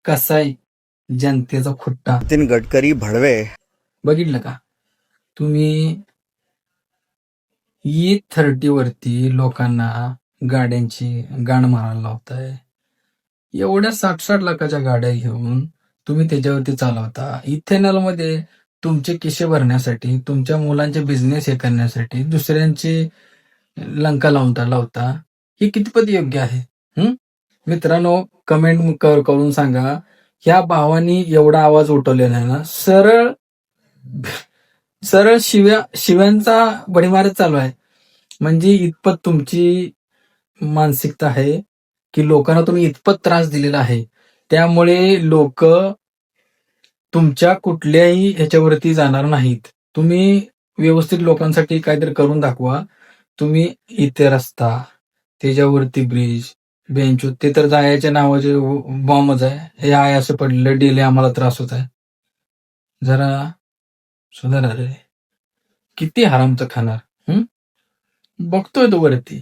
कसा आहे जनतेचा खुट्टा. नितीन गडकरी भडवे. बघितलं का तुम्ही? E30 वरती लोकांना गाड्यांची गाण मारायला लावताय. एवढ्या 60-60 लाखाच्या गाड्या घेऊन तुम्ही त्याच्यावरती चालवता. इथेनॉल मध्ये तुमचे किशे भरण्यासाठी, तुमच्या मुलांचे बिझनेस हे करण्यासाठी दुसऱ्यांची लंका लावता. हे कितपत योग्य आहे? मित्रांनो, कमेंट करून सांगा. ह्या भावानी एवढा आवाज उठवलेला आहे ना, सरळ सरळ शिव्यांचा भडीमारच चालू आहे. म्हणजे इतपत तुमची मानसिकता आहे की लोकांना तुम्ही इतपत त्रास दिलेला आहे. त्यामुळे लोक तुमच्या कुठल्याही ह्याच्यावरती जाणार नाहीत. तुम्ही व्यवस्थित लोकांसाठी काहीतरी करून दाखवा. तुम्ही इथे रस्ता, त्याच्यावरती ब्रिज, बेंच, ते तर जायच्या नावाचे बॉम्बच आहे. हे आहे असं पडलेलं, डेली आम्हाला त्रास होत आहे. जरा सुधारा रे. किती हरामचं खाणार. बघतोय तो वरती.